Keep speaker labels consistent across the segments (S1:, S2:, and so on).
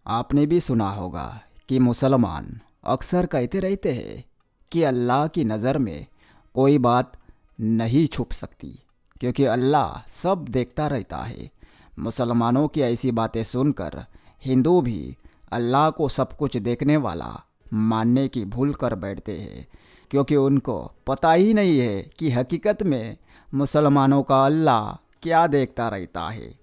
S1: आपने भी सुना होगा कि मुसलमान अक्सर कहते रहते हैं कि अल्लाह की नज़र में कोई बात नहीं छुप सकती, क्योंकि अल्लाह सब देखता रहता है। मुसलमानों की ऐसी बातें सुनकर हिंदू भी अल्लाह को सब कुछ देखने वाला मानने की भूल कर बैठते हैं, क्योंकि उनको पता ही नहीं है कि हकीकत में मुसलमानों का अल्लाह क्या देखता रहता है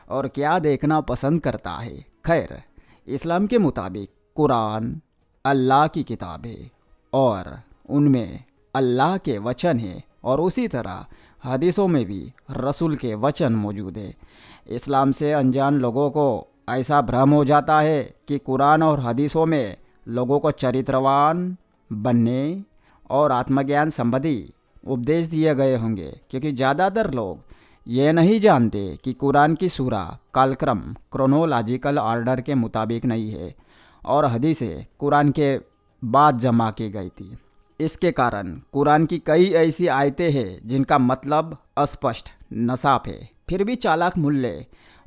S1: और क्या देखना पसंद करता है। खैर, इस्लाम के मुताबिक कुरान अल्लाह की किताब है और उनमें अल्लाह के वचन हैं, और उसी तरह हदीसों में भी रसूल के वचन मौजूद है। इस्लाम से अनजान लोगों को ऐसा भ्रम हो जाता है कि कुरान और हदीसों में लोगों को चरित्रवान बनने और आत्मज्ञान संबंधी उपदेश दिए गए होंगे, क्योंकि ज़्यादातर लोग ये नहीं जानते कि कुरान की सूरा कालक्रम क्रोनोलॉजिकल ऑर्डर के मुताबिक नहीं है और हदीसें कुरान के बाद जमा की गई थी। इसके कारण कुरान की कई ऐसी आयतें हैं जिनका मतलब अस्पष्ट नसाफ है, फिर भी चालाक मुल्ले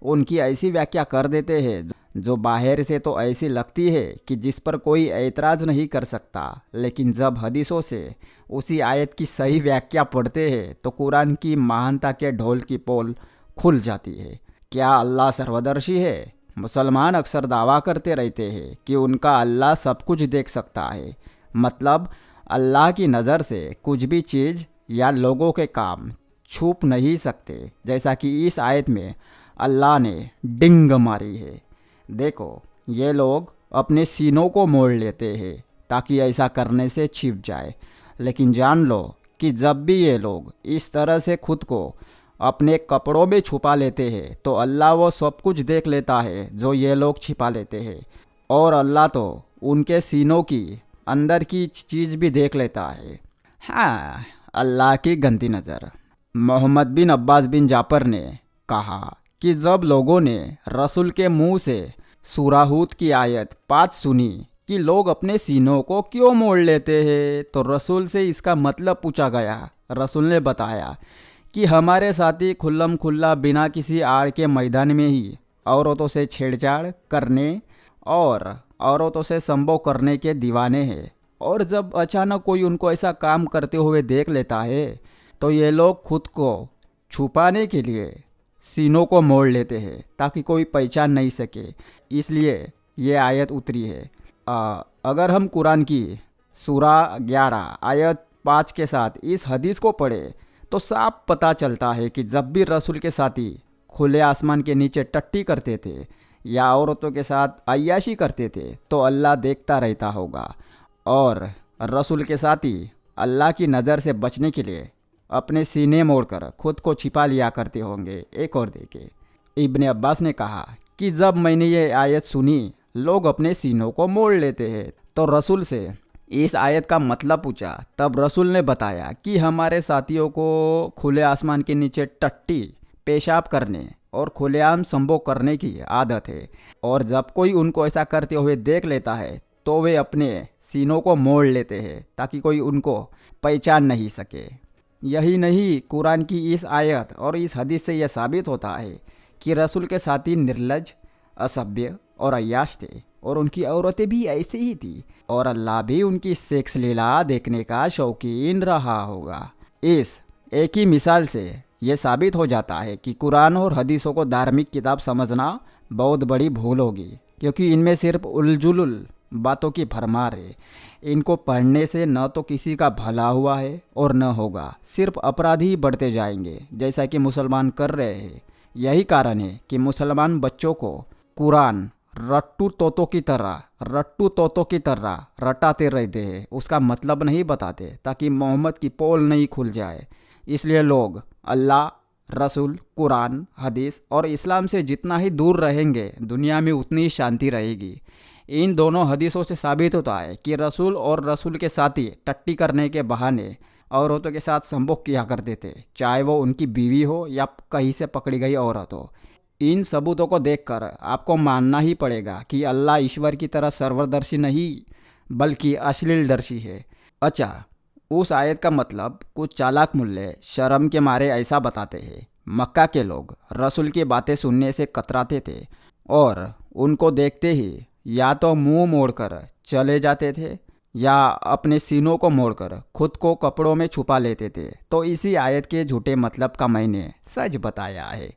S1: उनकी ऐसी व्याख्या कर देते हैं जो बाहर से तो ऐसी लगती है कि जिस पर कोई ऐतराज़ नहीं कर सकता, लेकिन जब हदीसों से उसी आयत की सही व्याख्या पढ़ते हैं तो कुरान की महानता के ढोल की पोल खुल जाती है। क्या अल्लाह सर्वदर्शी है? मुसलमान अक्सर दावा करते रहते हैं कि उनका अल्लाह सब कुछ देख सकता है, मतलब अल्लाह की नज़र से कुछ भी चीज़ या लोगों के काम छुप नहीं सकते, जैसा कि इस आयत में अल्लाह ने डिंग मारी है। देखो, ये लोग अपने सीनों को मोड़ लेते हैं ताकि ऐसा करने से छिप जाए, लेकिन जान लो कि जब भी ये लोग इस तरह से खुद को अपने कपड़ों में छुपा लेते हैं तो अल्लाह वो सब कुछ देख लेता है जो ये लोग छिपा लेते हैं, और अल्लाह तो उनके सीनों की अंदर की चीज़ भी देख लेता है। हाँ, अल्लाह की गंदी नज़र। मोहम्मद बिन अब्बास बिन जापर ने कहा कि जब लोगों ने रसूल के मुंह से सूरा हूद की आयत 5 सुनी कि लोग अपने सीनों को क्यों मोड़ लेते हैं, तो रसूल से इसका मतलब पूछा गया। रसूल ने बताया कि हमारे साथी खुल्लम खुल्ला बिना किसी आड़ के मैदान में ही औरतों से छेड़छाड़ करने और औरतों से संभोग करने के दीवाने हैं, और जब अचानक कोई उनको ऐसा काम करते हुए देख लेता है तो ये लोग खुद को छुपाने के लिए सीनों को मोड़ लेते हैं ताकि कोई पहचान नहीं सके। इसलिए ये आयत उतरी है। अगर हम कुरान की सूरा 11 आयत 5 के साथ इस हदीस को पढ़े तो साफ पता चलता है कि जब भी रसूल के साथी खुले आसमान के नीचे टट्टी करते थे या औरतों के साथ अय्याशी करते थे तो अल्लाह देखता रहता होगा, और रसूल के साथी अल्लाह की नज़र से बचने के लिए अपने सीने मोड़कर खुद को छिपा लिया करते होंगे। एक और देखे, इब्ने अब्बास ने कहा कि जब मैंने ये आयत सुनी लोग अपने सीनों को मोड़ लेते हैं तो रसूल से इस आयत का मतलब पूछा, तब रसूल ने बताया कि हमारे साथियों को खुले आसमान के नीचे टट्टी पेशाब करने और खुलेआम संभोग करने की आदत है, और जब कोई उनको ऐसा करते हुए देख लेता है तो वे अपने सीनों को मोड़ लेते हैं ताकि कोई उनको पहचान नहीं सके। यही नहीं, कुरान की इस आयत और इस हदीस से यह साबित होता है कि रसूल के साथी निर्लज, असभ्य और अय्याश थे, और उनकी औरतें भी ऐसी ही थी, और अल्लाह भी उनकी सेक्स लीला देखने का शौकीन रहा होगा। इस एक ही मिसाल से यह साबित हो जाता है कि कुरान और हदीसों को धार्मिक किताब समझना बहुत बड़ी भूल होगी, क्योंकि इनमें सिर्फ उलझुल बातों की भरमार है। इनको पढ़ने से न तो किसी का भला हुआ है और न होगा, सिर्फ अपराधी बढ़ते जाएंगे, जैसा कि मुसलमान कर रहे हैं। यही कारण है कि मुसलमान बच्चों को कुरान रट्टू तोतों की तरह रटाते रहते हैं, उसका मतलब नहीं बताते ताकि मोहम्मद की पोल नहीं खुल जाए। इसलिए लोग अल्लाह, रसूल, कुरान, हदीस और इस्लाम से जितना ही दूर रहेंगे दुनिया में उतनी ही शांति रहेगी। इन दोनों हदीसों से साबित होता है कि रसूल और रसूल के साथी टट्टी करने के बहाने औरतों के साथ संभोग किया करते थे, चाहे वो उनकी बीवी हो या कहीं से पकड़ी गई औरत हो। इन सबूतों को देखकर आपको मानना ही पड़ेगा कि अल्लाह ईश्वर की तरह सर्वदर्शी नहीं बल्कि अश्लीलदर्शी है। अच्छा, उस आयत का मतलब कुछ चालाक मुल्ले शर्म के मारे ऐसा बताते हैं। मक्का के लोग रसूल की बातें सुनने से कतराते थे और उनको देखते ही या तो मुंह मोड़कर चले जाते थे या अपने सीनों को मोड़कर खुद को कपड़ों में छुपा लेते थे। तो इसी आयत के झूठे मतलब का मैंने सच बताया है।